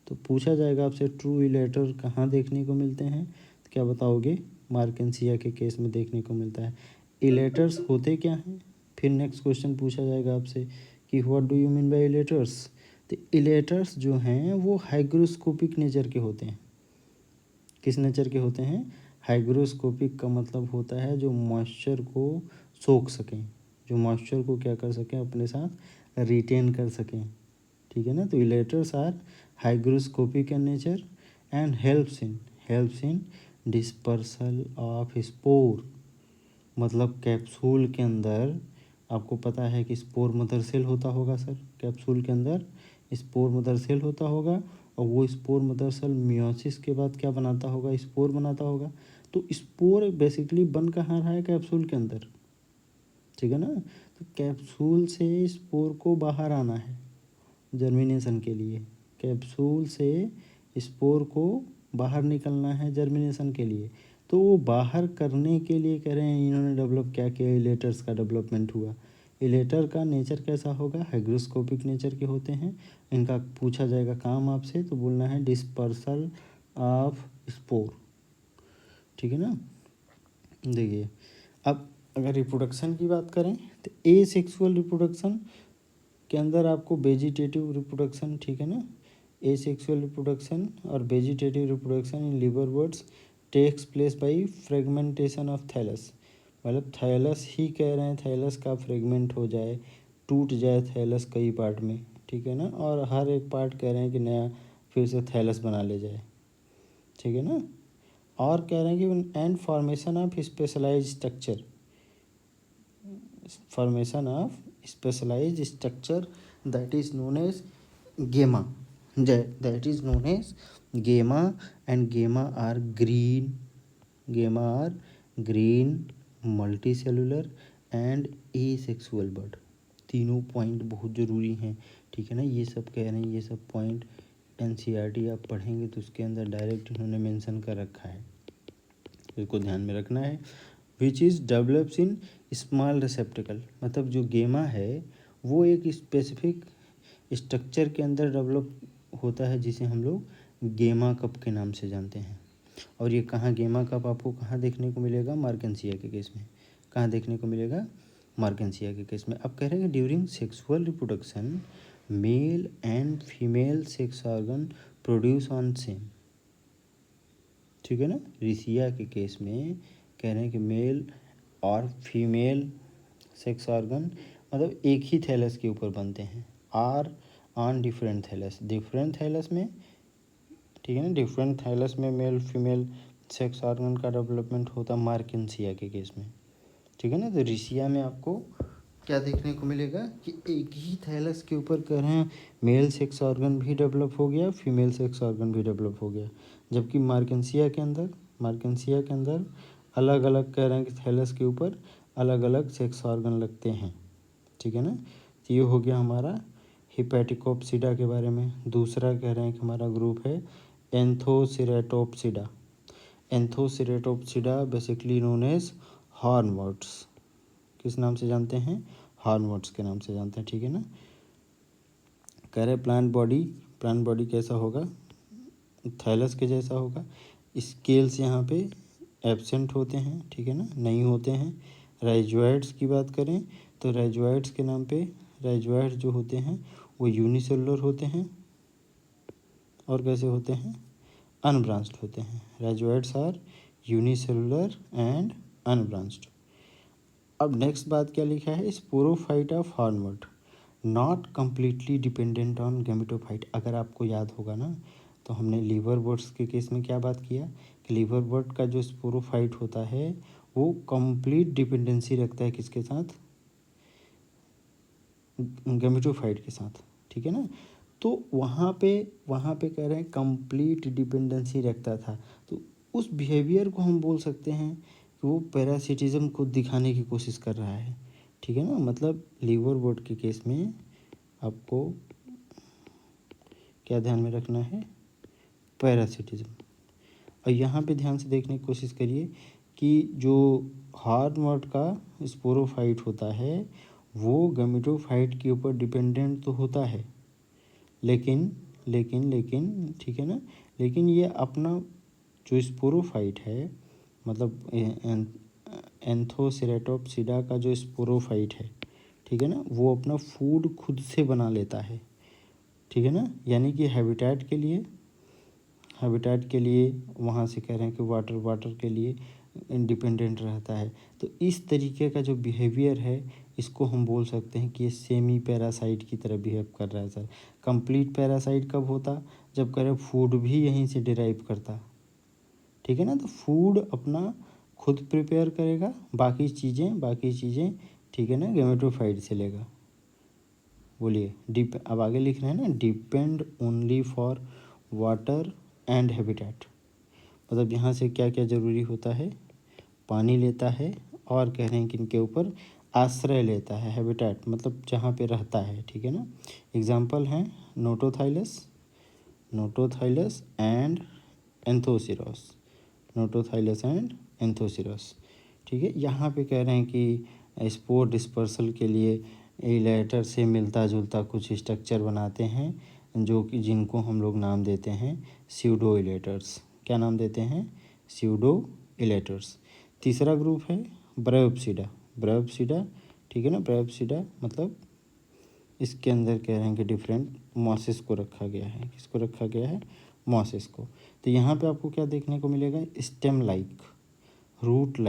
तो पूछा जाएगा आपसे ट्रू इलेटर कहाँ देखने को मिलते हैं, तो क्या बताओगे, मार्केंसिया के केस में देखने को मिलता है। इलेटर्स होते क्या हैं, फिर नेक्स्ट क्वेश्चन पूछा जाएगा आपसे कि what do you mean by इलेटर्स। तो इलेटर्स जो हैं वो हाइग्रोस्कोपिक नेचर के होते हैं। किस नेचर के होते हैं, हाइग्रोस्कोपिक का मतलब होता है जो मॉइस्चर को सोख सकें, जो मॉइस्चर को क्या कर सकें, अपने साथ रिटेन कर सकें, ठीक है ना। तो elaters are hygroscopic in nature and helps in dispersal of spore. मतलब कैप्सूल के अंदर आपको पता है कि स्पोर मदर सेल होता होगा सर, कैप्सूल के अंदर स्पोर मदर सेल होता होगा, और वो स्पोर मदर सेल मियोसिस के बाद क्या बनाता होगा, स्पोर बनाता होगा। तो स्पोर बेसिकली बन कहाँ रहा है, कैप्सूल के अंदर, ठीक है ना। तो कैप्सूल से स्पोर को बाहर आना है जर्मिनेशन के लिए, कैप्सूल से स्पोर को बाहर निकलना है जर्मिनेशन के लिए। तो वो बाहर करने के लिए कह रहे हैं इन्होंने डेवलप क्या किया, इलेटर्स का डेवलपमेंट हुआ। इलेटर का नेचर कैसा होगा, हाइग्रोस्कोपिक नेचर के होते हैं। इनका पूछा जाएगा काम आपसे तो बोलना है डिस्पर्सल ऑफ स्पोर, ठीक है ना। देखिए अब अगर रिप्रोडक्शन की बात करें तो एसेक्सुअल रिप्रोडक्शन के अंदर आपको वेजिटेटिव रिप्रोडक्शन, ठीक है ना, एसेक्सुअल रिप्रोडक्शन और vegetative reproduction in liverworts takes place by fragmentation of thallus. मतलब थैलस ही कह रहे हैं, थैलस का फ्रेगमेंट हो जाए, टूट जाए थैलस कई पार्ट में, ठीक है ना, और हर एक पार्ट कह रहे हैं कि नया फिर से थैलस बना ले जाए, ठीक है ना। और कह रहे हैं कि and formation of specialise structure, formation of specialized structure that is known as gamma, that is known as gamma, and gamma are green multicellular and asexual bud। तीनों पॉइंट बहुत ज़रूरी हैं, ठीक है ना। ये सब कह रहे हैं, ये सब पॉइंट एनसीईआरटी आप पढ़ेंगे तो उसके अंदर डायरेक्ट इन्होंने मेंशन कर रखा है, इसको ध्यान में रखना है। Which is develops in small रिसेप्टिकल, मतलब जो गेमा है वो एक स्पेसिफिक स्ट्रक्चर के अंदर डेवलप होता है जिसे हम लोग गेमा कप के नाम से जानते हैं। और ये कहाँ, गेमा कप आपको कहाँ देखने को मिलेगा, मार्केंसिया के केस में। कहाँ देखने को मिलेगा, मार्केंसिया के केस में। अब कह रहे हैं कि during sexual reproduction male and female sex organ produce on same, ठीक है ना। रिसिया के केस में कह रहे हैं कि मेल और फीमेल सेक्स ऑर्गन मतलब एक ही थैलस के ऊपर बनते हैं, आर ऑन डिफरेंट थैलस में, ठीक है ना। डिफरेंट थैलस में मेल फीमेल सेक्स ऑर्गन का डेवलपमेंट होता मार्केंसिया के केस में, ठीक है ना। तो रिसिया में आपको क्या देखने को मिलेगा कि एक ही थैलस के ऊपर कह रहे हैं मेल सेक्स ऑर्गन भी डेवलप हो गया, फीमेल सेक्स ऑर्गन भी डेवलप हो गया, जबकि मार्केंसिया के अंदर अलग अलग कह रहे हैं कि थैलस के ऊपर अलग अलग सेक्स ऑर्गन लगते हैं, ठीक है ना। तो ये हो गया हमारा हिपैटिकोप्सिडा के बारे में। दूसरा कह रहे हैं कि हमारा ग्रुप है एंथोसिरेटोप्सिडा बेसिकली नोन एज हॉर्नवर्ड्स। किस नाम से जानते हैं, हॉर्नवर्ड्स के नाम से जानते हैं, ठीक है ना। कह रहे प्लांट बॉडी कैसा होगा, थैलस के जैसा होगा। स्केल्स यहाँ पे एब्सेंट होते हैं, ठीक है ना, नहीं होते हैं। राइजोइड्स की बात करें तो राइजोइड्स के नाम पे राइजोइड्स जो होते हैं वो यूनिसेलुलर होते हैं और कैसे होते हैं, अनब्रांच्ड होते हैं। Rhizoids are unicellular and unbranched. अब नेक्स्ट बात क्या लिखा है, sporophyte of hornwort not completely dependent on gametophyte. अगर आपको याद होगा ना तो हमने लीवर बर्ड्स के केस में क्या बात किया कि लीवर बर्ड का जो स्पोरोफाइट होता है वो कंप्लीट डिपेंडेंसी रखता है किसके साथ, गैमेटोफाइट के साथ, ठीक है ना। तो वहाँ पे कह रहे हैं कंप्लीट डिपेंडेंसी रखता था। तो उस बिहेवियर को हम बोल सकते हैं कि वो पैरासिटिज्म को दिखाने की कोशिश कर रहा है, ठीक है ना। मतलब लीवर बर्ड के केस में आपको क्या ध्यान में रखना है, पैरासिटिज्म। और यहाँ पे ध्यान से देखने की कोशिश करिए कि जो हॉर्नवर्ड का स्पोरोफाइट होता है वो गैमेटोफाइट के ऊपर डिपेंडेंट तो होता है, लेकिन ठीक है ना, लेकिन ये अपना जो स्पोरोफाइट है मतलब एंथोसेरेटोप्सिडा का जो स्पोरोफाइट है, ठीक है ना, वो अपना फूड खुद से बना लेता है, ठीक है ना। यानी कि हैबिटेट के लिए वहाँ से कह रहे हैं कि वाटर के लिए इंडिपेंडेंट रहता है। तो इस तरीके का जो बिहेवियर है इसको हम बोल सकते हैं कि ये सेमी पैरासाइट की तरह बिहेव कर रहा है सर। कंप्लीट पैरासाइट कब होता, जब कह रहे फूड भी यहीं से डिराइव करता, ठीक है ना। तो फूड अपना खुद प्रिपेयर करेगा, बाकी चीज़ें ठीक है ना गेमेटोफाइट से लेगा। बोलिए अब आगे लिख रहे हैं ना, depend only for water and habitat. मतलब यहाँ से क्या क्या ज़रूरी होता है, पानी लेता है और कह रहे हैं कि इनके ऊपर आश्रय लेता है, हैबिटेट मतलब जहाँ पे रहता है, ठीक है ना। एग्जाम्पल हैं नोटोथाइलस एंड एंथोसिरस, नोटोथाइलस एंड एंथोसिरस, ठीक है। यहाँ पे कह रहे हैं कि स्पोर डिस्पर्सल के लिए इलेटर से मिलता जुलता कुछ स्ट्रक्चर बनाते हैं जो कि जिनको हम लोग नाम देते हैं स्यूडो इलेटर्स। क्या नाम देते हैं, स्यूडो इलेटर्स। तीसरा ग्रुप है ब्रायोप्सिडा, ठीक है ना। ब्रायोप्सिडा मतलब इसके अंदर कह रहे हैं कि डिफरेंट मॉसेस को रखा गया है, किसको रखा गया है, मॉसेस को। तो यहाँ पे आपको क्या देखने को मिलेगा, stem like, root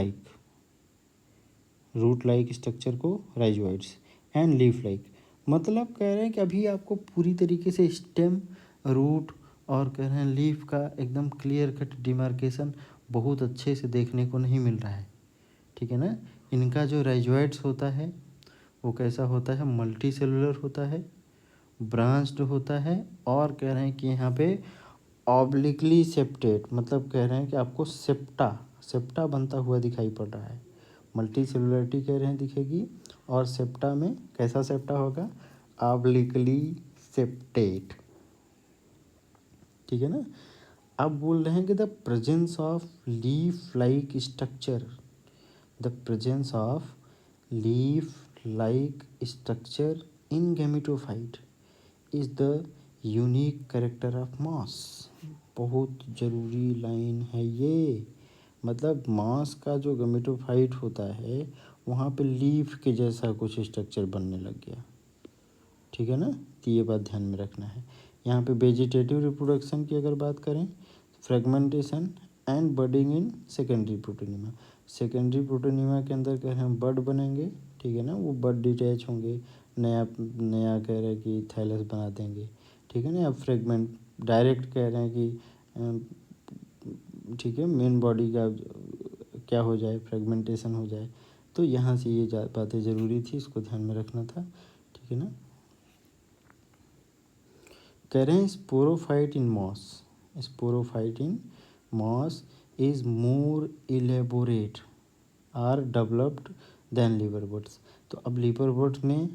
like structure को राइजोइड्स एंड लीफ लाइक। मतलब कह रहे हैं कि अभी आपको पूरी तरीके से स्टेम, रूट और कह रहे हैं लीफ का एकदम क्लियर कट डिमार्केशन बहुत अच्छे से देखने को नहीं मिल रहा है, ठीक है ना। इनका जो राइजोइड्स होता है वो कैसा होता है, मल्टी सेलुलर होता है, ब्रांच्ड होता है और कह रहे हैं कि यहाँ पे ऑब्लिकली सेप्टेट, मतलब कह रहे हैं कि आपको सेप्टा बनता हुआ दिखाई पड़ रहा है। मल्टी सेलुलरिटी कह रहे हैं दिखेगी और सेप्टा में कैसा सेप्टा होगा, ऑब्लिकली सेप्टेट, ठीक है ना। अब बोल रहे हैं कि the presence of leaf like structure, in gametophyte is the unique character of moss. बहुत ज़रूरी लाइन है ये। मतलब मॉस का जो गैमेटोफाइट होता है वहाँ पे लीफ के जैसा कुछ स्ट्रक्चर बनने लग गया, ठीक है ना। तो ये बात ध्यान में रखना है। यहाँ पे वेजिटेटिव रिप्रोडक्शन की अगर बात करें, fragmentation and budding in secondary protonema के अंदर कह रहे हैं बड बनेंगे, ठीक है ना। वो बड डिटैच होंगे, नया कह रहे हैं कि थैलस बना देंगे, ठीक है ना। अब फ्रेगमेंट डायरेक्ट कह रहे हैं कि ठीक है मेन बॉडी का क्या हो जाए, फ्रेगमेंटेशन हो जाए। तो यहाँ से ये बातें ज़रूरी थी, इसको ध्यान में रखना था, ठीक है ना। कह रहे हैं sporophyte in moss is more elaborate or developed than liverworts. तो अब लिवरवर्ट में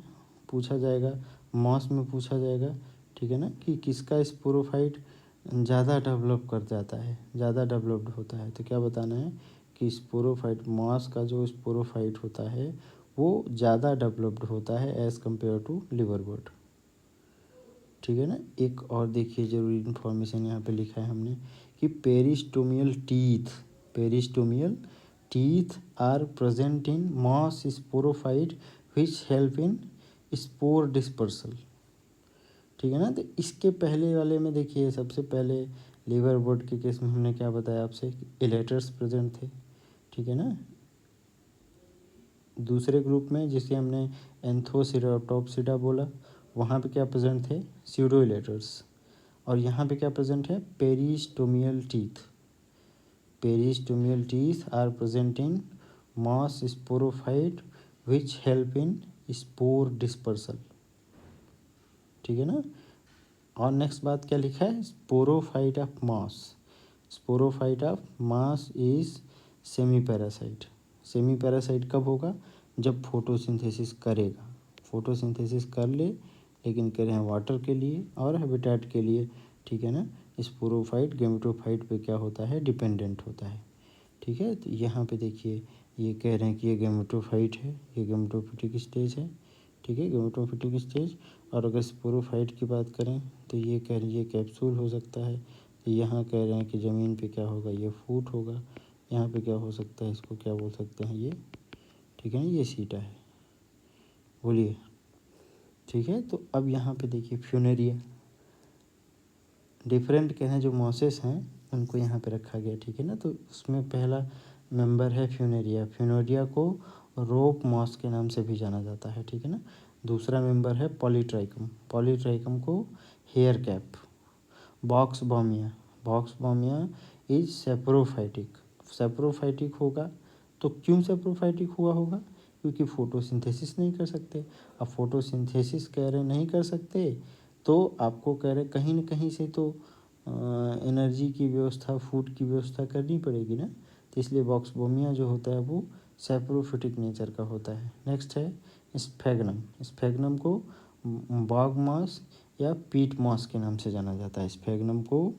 पूछा जाएगा, मॉस में पूछा जाएगा, ठीक है ना, कि किसका स्पोरोफाइट ज़्यादा डेवलप कर जाता है, ज़्यादा डेवलप्ड होता है। तो क्या बताना है कि स्पोरोफाइट, मॉस का जो स्पोरोफाइट होता है वो ज़्यादा डेवलप्ड होता है एज़ कम्पेयर टू लिवरवर्ट, ठीक है ना। एक और देखिए ज़रूरी इन्फॉर्मेशन यहाँ पे लिखा है हमने कि peristomial teeth are present in moss sporophyte which help in spore dispersal, ठीक है ना। तो इसके पहले वाले में देखिए, सबसे पहले लिवरवुड के केस में हमने क्या बताया आपसे, इलेटर्स प्रेजेंट थे, ठीक है ना। दूसरे ग्रुप में जिसे हमने एंथोसिराटोप्सिडा बोला, वहाँ पे क्या प्रेजेंट थे, स्यूडो इलेटर्स। और यहाँ पे क्या प्रेजेंट है, peristomial teeth are present in moss sporophyte which help in spore dispersal, ठीक है ना। और नेक्स्ट बात क्या लिखा है, sporophyte of moss is semi parasite कब होगा, जब फोटोसिंथेसिस करेगा, फोटोसिंथेसिस कर ले लेकिन कह रहे हैं वाटर के लिए और हैबिटेट के लिए, ठीक है ना। स्पोरोफाइट गेमेटोफाइट पे क्या होता है, डिपेंडेंट होता है, ठीक है। तो यहाँ पे देखिए ये कह रहे हैं कि ये गेमेटोफाइट है, ये गेमेटोफिटिक स्टेज है, ठीक है, गेमेटोफिटिक स्टेज। और अगर स्पोरोफाइट की बात करें तो ये कह रही है कैप्सूल हो सकता है। तो यहाँ कह रहे हैं कि ज़मीन पे क्या होगा, ये फूट होगा। यहाँ पे क्या हो सकता है, इसको क्या बोल सकते हैं, ये, ठीक है ना, ये सीटा है, बोलिए, ठीक है। तो अब यहाँ पे देखिए फ्यूनेरिया, डिफरेंट कह रहे हैं जो मॉसेस हैं उनको यहाँ पे रखा गया, ठीक है ना। तो उसमें पहला मेंबर है फ्यूनेरिया, फ्यूनेरिया को रोप मॉस के नाम से भी जाना जाता है, ठीक है ना। दूसरा मेंबर है पॉलीट्राइकम, पॉलीट्राइकम को hair cap. Buxbaumia, Buxbaumia is saprophytic, saprophytic होगा तो क्यों सेप्रोफाइटिक हुआ होगा, क्योंकि फोटोसिंथेसिस नहीं कर सकते। अब फोटोसिंथेसिस कह रहे नहीं कर सकते तो आपको कह रहे कहीं न कहीं से तो एनर्जी की व्यवस्था, फूड की व्यवस्था करनी पड़ेगी ना, तो इसलिए बॉक्सबोमिया जो होता है वो सेप्रोफिटिक नेचर का होता है। नेक्स्ट है स्फेग्नम, स्फेग्नम को बॉग मॉस या पीट मॉस के नाम से जाना जाता है, स्फेग्नम को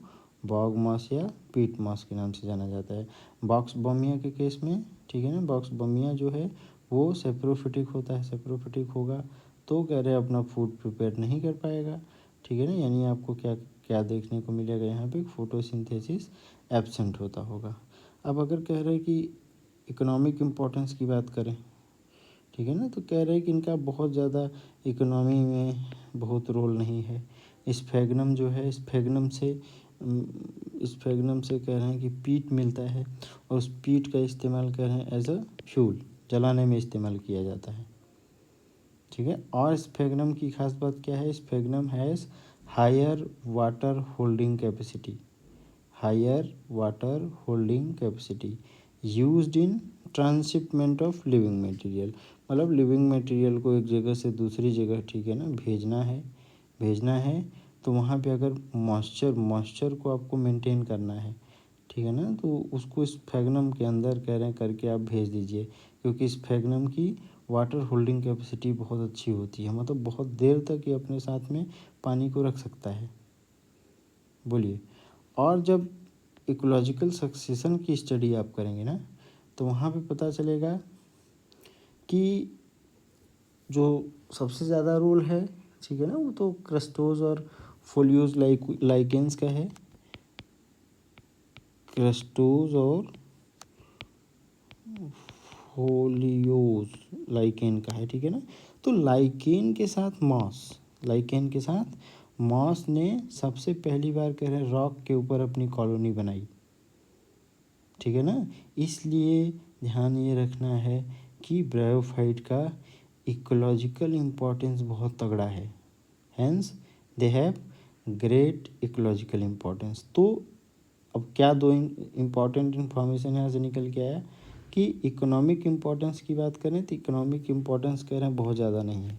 बॉग मॉस या पीट मॉस के नाम से जाना जाता है। बॉक्सबोमिया के केस में, ठीक है ना, बॉक्सबोमिया जो है वो सेप्रोफिटिक होता है, सेप्रोफिटिक होगा तो कह रहे अपना फूड प्रिपेयर नहीं कर पाएगा, ठीक है ना। यानी आपको क्या क्या देखने को मिलेगा यहाँ पे, फोटोसिंथेसिस एब्सेंट होता होगा। अब अगर कह रहे कि इकोनॉमिक इम्पोर्टेंस की बात करें, ठीक है ना, तो कह रहे हैं कि इनका बहुत ज़्यादा इकोनॉमी में बहुत रोल नहीं है। स्फेग्नम जो है, स्फेग्नम से कह रहे हैं कि पीट मिलता है और उस पीट का इस्तेमाल कर रहे हैं एज अ फ्यूल, जलाने में इस्तेमाल किया जाता है, ठीक है। और स्फेग्नम की खास बात क्या है, sphagnum has higher water holding capacity, higher water holding capacity used in transhipment of living material. मतलब लिविंग मटेरियल को एक जगह से दूसरी जगह, ठीक है ना, भेजना है तो वहाँ पे अगर मॉइस्चर को आपको मेंटेन करना है, ठीक है ना, तो उसको स्फेग्नम के अंदर कह रहे हैं करके आप भेज दीजिए, क्योंकि स्फेग्नम की वाटर होल्डिंग कैपेसिटी बहुत अच्छी होती है, मतलब बहुत देर तक ये अपने साथ में पानी को रख सकता है। बोलिए। और जब इकोलॉजिकल सक्सेशन की स्टडी आप करेंगे ना, तो वहाँ पे पता चलेगा कि जो सबसे ज़्यादा रोल है, ठीक है ना, वो तो क्रस्टोज और फोलियोज लाइकेंस का है, क्रस्टोज और फोलियोज लाइकेन का है, ठीक है ना। तो लाइकेन के साथ मॉस ने सबसे पहली बार कह रहे रॉक के ऊपर अपनी कॉलोनी बनाई, ठीक है ना। इसलिए ध्यान ये रखना है कि ब्रायोफाइट का इकोलॉजिकल इम्पोर्टेंस बहुत तगड़ा है, hence they have great ecological importance. तो अब क्या दो इम्पॉर्टेंट इन्फॉर्मेशन यहाँ से निकल के आया कि इकोनॉमिक इम्पोर्टेंस की बात करें तो इकोनॉमिक इम्पोर्टेंस कह रहे हैं बहुत ज़्यादा नहीं है,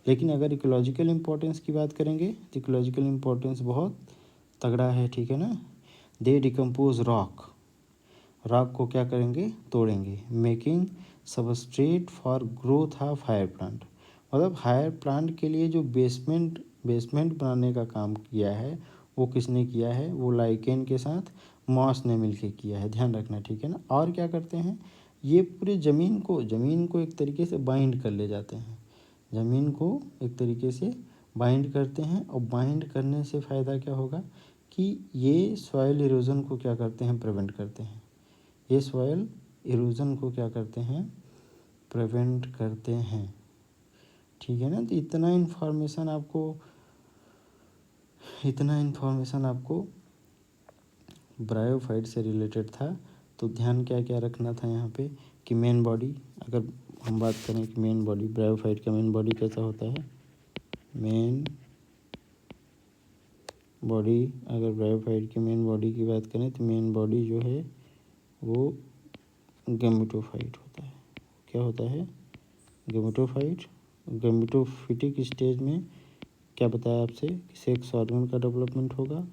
लेकिन अगर इकोलॉजिकल इम्पोर्टेंस की बात करेंगे तो इकोलॉजिकल इम्पोर्टेंस बहुत तगड़ा है, ठीक है ना। दे डिकम्पोज रॉक को क्या करेंगे, तोड़ेंगे, making substrate for growth of higher plant. मतलब हायर प्लांट के लिए जो बेसमेंट बनाने का काम किया है वो किसने किया है, वो लाइकेन के साथ मॉस ने मिलके किया है, ध्यान रखना, ठीक है ना। और क्या करते हैं, ये पूरे ज़मीन को एक तरीके से बाइंड कर ले जाते हैं, ज़मीन को एक तरीके से बाइंड करते हैं, और बाइंड करने से फ़ायदा क्या होगा कि ये सॉइल इरोजन को क्या करते हैं, प्रिवेंट करते हैं, ये सॉइल इरोजन को क्या करते हैं, प्रिवेंट करते हैं, ठीक है ना। तो इतना इन्फॉर्मेशन आपको ब्रायोफाइट से रिलेटेड था। तो ध्यान क्या क्या रखना था यहाँ पे कि मेन बॉडी, अगर हम बात करें कि मेन बॉडी, ब्रायोफाइट का मेन बॉडी कैसा होता है, मेन बॉडी, अगर ब्रायोफाइट की मेन बॉडी की बात करें तो मेन बॉडी जो है वो गैमेटोफाइट होता है। क्या होता है, गैमेटोफाइट। गैमेटोफिटिक स्टेज में क्या बताया आपसे कि सेक्स ऑर्गन का डेवलपमेंट होगा,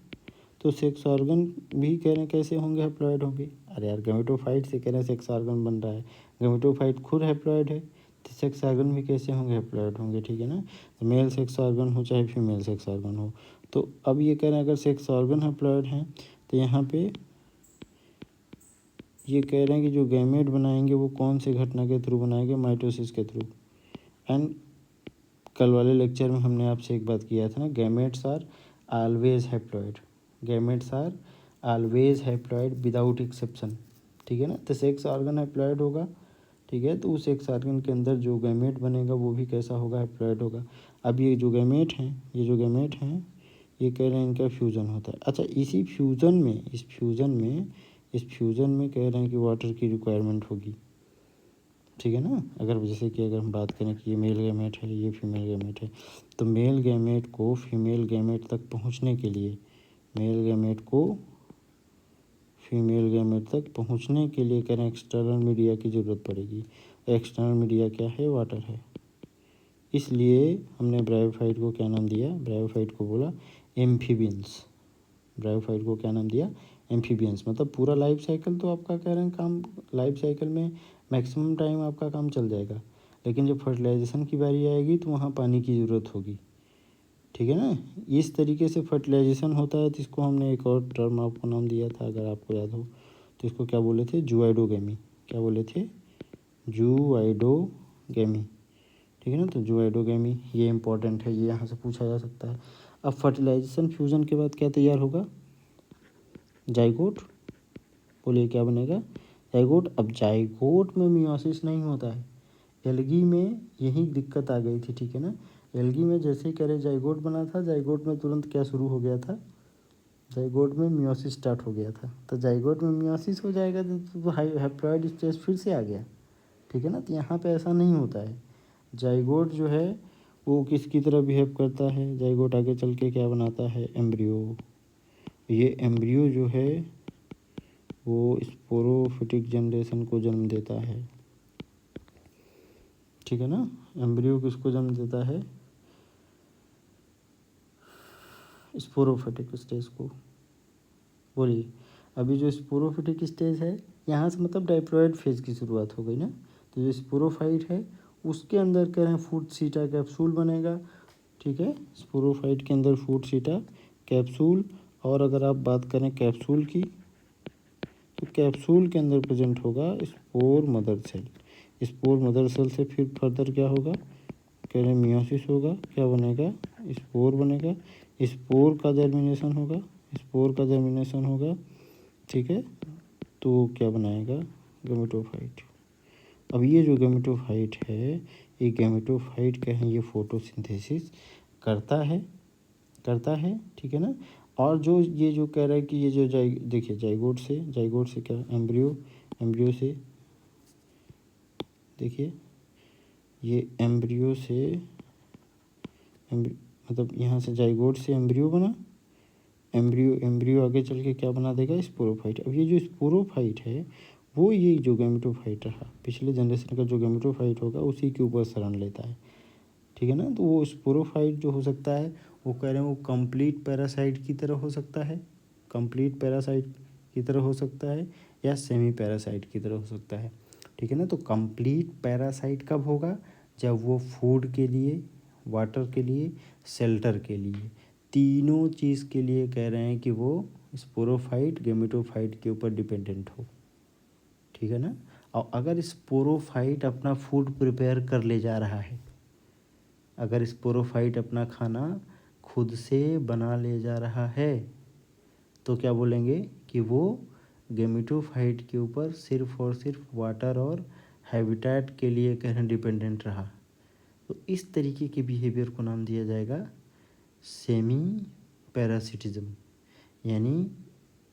तो सेक्स ऑर्गन भी कह रहे हैं कैसे होंगे, हैप्लॉइड होंगे। अरे यार गैमेटोफाइट से कह रहे हैं सेक्स ऑर्गन बन रहा है, गैमेटोफाइट खुद हैप्लॉइड है तो सेक्स ऑर्गन भी कैसे होंगे, हैप्लॉइड होंगे, ठीक है ना। तो मेल सेक्स ऑर्गन हो चाहे फीमेल सेक्स ऑर्गन हो, तो अब ये कह रहे हैं अगर सेक्स ऑर्गन हैप्लॉइड हैं तो यहाँ पे ये कह रहे हैं कि जो गैमेट बनाएंगे वो कौन से घटना के थ्रू बनाएंगे, माइटोसिस के थ्रू। एंड कल वाले लेक्चर में हमने आपसे एक बात किया था ना, gametes are always haploid, gametes are always haploid without exception, ठीक है ना। तो सेक्स ऑर्गन हैप्लॉइड होगा, ठीक है, तो उस सेक्स ऑर्गन के अंदर जो गैमेट बनेगा वो भी कैसा होगा, हैप्लॉइड होगा। अब ये जो गैमेट हैं ये कह रहे हैं इनका फ्यूज़न होता है। अच्छा, इस फ्यूज़न में इस फ्यूज़न में कह रहे हैं कि वाटर की रिक्वायरमेंट होगी, ठीक है ना। अगर जैसे कि अगर हम बात करें कि ये मेल गैमेट है, ये फीमेल गैमेट है, तो मेल गैमेट को फीमेल गैमेट तक पहुंचने के लिए, मेल गैमेट को फीमेल गैमेट तक पहुंचने के लिए कह रहे हैं एक्सटर्नल मीडिया की ज़रूरत पड़ेगी। एक्सटर्नल मीडिया क्या है? वाटर है। इसलिए हमने ब्रायोफाइट को क्या नाम दिया? ब्रायोफाइट को बोला एम्फीबियंस। ब्रायोफाइट को क्या नाम दिया? एम्फीबियंस। मतलब पूरा लाइफ साइकिल तो आपका कह रहे हैं काम, लाइफ साइकिल में मैक्सिमम टाइम आपका काम चल जाएगा, लेकिन जब फर्टिलाइजेशन की बारी आएगी तो वहाँ पानी की ज़रूरत होगी, ठीक है ना। इस तरीके से फर्टिलाइजेशन होता है। तो इसको हमने एक और टर्म आपको नाम दिया था, अगर आपको याद हो तो इसको क्या बोले थे? जूआइडोगेमी। क्या बोले थे? जूआइडोगेमी, ठीक है ना। तो जूआइडोगेमी ये इंपॉर्टेंट है, ये यहाँ से पूछा जा सकता है। अब फर्टिलाइजेशन फ्यूज़न के बाद क्या तैयार होगा? जाइगोट। बोलिए क्या बनेगा? जाइगोट। अब जाइगोट में मियोसिस नहीं होता है। एल्गी में यही दिक्कत आ गई थी, ठीक है ना। एल्गी में जैसे ही कह रहे जाइगोट बना था, जाइगोट में तुरंत क्या शुरू हो गया था? जाइगोट में मियोसिस स्टार्ट हो गया था। तो जाइगोट में मियोसिस हो जाएगा तो हैप्लॉइड स्टेज फिर से आ गया, ठीक है ना। तो यहाँ पे ऐसा नहीं होता है। जाइगोट जो है वो किसकी तरह बिहेव करता है? जाइगोट आगे चल के क्या बनाता है? एम्ब्रियो। ये एम्ब्रियो जो है वो स्पोरोफिटिक जनरेशन को जन्म देता है, ठीक है ना। एम्ब्रियो किसको जन्म देता है? स्पोरोफिटिक स्टेज को। बोलिए। अभी जो स्पोरोफिटिक स्टेज है, यहाँ से मतलब डाइप्लॉइड फेज की शुरुआत हो गई ना। तो जो स्पोरोफाइट है उसके अंदर कह रहे हैं फूड सीटा कैप्सूल बनेगा, ठीक है। स्पोरोफाइट के अंदर फूड सीटा कैप्सूल। और अगर आप बात करें कैप्सूल की, तो कैप्सूल के अंदर प्रेजेंट होगा spore mother cell. Spore mother cell से फिर फर्दर क्या होगा? कह रहे हैं मियोसिस होगा। क्या बनेगा? स्पोर बनेगा। स्पोर का जर्मिनेशन होगा, स्पोर का जर्मिनेशन होगा, ठीक है। तो क्या बनाएगा? गैमेटोफाइट। अब ये जो गैमेटोफाइट है, ये गैमेटोफाइट क्या है? ये फोटोसिंथेसिस करता है, ठीक है ना। और जो ये जो कह रहा है कि ये जो देखिए जाइगोट से क्या? एम्ब्रियो से, देखिए ये एम्ब्रियो से मतलब यहाँ से जाइगोट से एम्ब्रियो बना, एम्ब्रियो आगे चल के क्या बना देगा? स्पोरोफाइट। अब ये जो स्पोरोफाइट है वो ये जो गैमेटोफाइट रहा, पिछले जनरेशन का जो गैमेटोफाइट होगा उसी के ऊपर शरण लेता है, ठीक है ना। तो वो स्पोरोफाइट जो हो सकता है वो कह रहे हैं वो कंप्लीट पैरासाइट की तरह हो सकता है, कंप्लीट पैरासाइट की तरह हो सकता है, या सेमी पैरासाइट की तरह हो सकता है, ठीक है ना। तो कंप्लीट पैरासाइट कब होगा? जब वो फूड के लिए, वाटर के लिए, शेल्टर के लिए, तीनों चीज़ के लिए कह रहे हैं कि वो स्पोरोफाइट गैमेटोफाइट के ऊपर डिपेंडेंट हो, ठीक है ना। और अगर स्पोरोफाइट अपना फूड प्रिपेयर कर ले जा रहा है, अगर स्पोरोफाइट अपना खाना खुद से बना ले जा रहा है, तो क्या बोलेंगे? कि वो गैमेटोफाइट के ऊपर सिर्फ और सिर्फ वाटर और हैबिटेट के लिए कह रहे हैं डिपेंडेंट रहा। तो इस तरीके के बिहेवियर को नाम दिया जाएगा सेमी पैरासिटिज्म।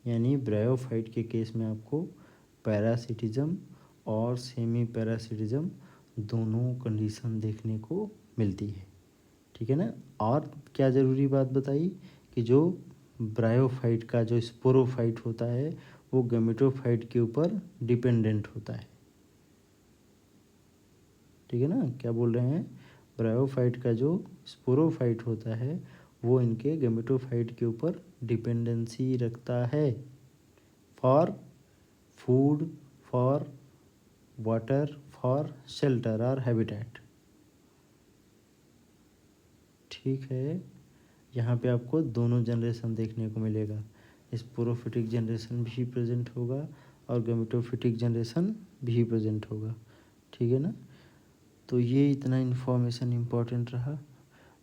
यानी ब्रायोफाइट के केस में आपको पैरासिटिज्म और सेमी पैरासिटिज्म दोनों कंडीशन देखने को मिलती है, ठीक है ना। और क्या ज़रूरी बात बताई कि जो ब्रायोफाइट का जो स्पोरोफाइट होता है वो गैमेटोफाइट के ऊपर डिपेंडेंट होता है, ठीक है ना। क्या बोल रहे हैं? ब्रायोफाइट का जो स्पोरोफाइट होता है वो इनके गैमेटोफाइट के ऊपर डिपेंडेंसी रखता है for food, for water, for shelter और हैबिटेट, ठीक है। यहाँ पे आपको दोनों जनरेशन देखने को मिलेगा, स्पोरोफिटिक जनरेशन भी प्रेजेंट होगा और गैमेटोफिटिक जनरेशन भी प्रेजेंट होगा, ठीक है ना। तो ये इतना इन्फॉर्मेशन इम्पोर्टेंट रहा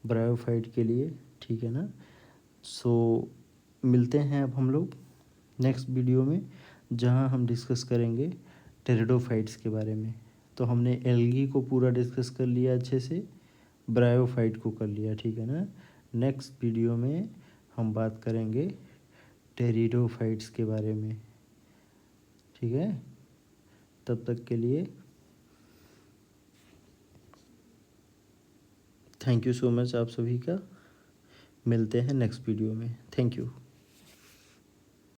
ब्रायोफाइट के लिए, ठीक है ना। सो मिलते हैं अब हम लोग नेक्स्ट वीडियो में, जहाँ हम डिस्कस करेंगे टेरिडोफाइट्स के बारे में। तो हमने एल्गी को पूरा डिस्कस कर लिया अच्छे से, ब्रायोफाइट को कर लिया, ठीक है ना। नेक्स्ट वीडियो में हम बात करेंगे टेरिडोफाइट्स के बारे में। ठीक है, तब तक के लिए थैंक यू सो मच आप सभी का। मिलते हैं नेक्स्ट वीडियो में। Thank you.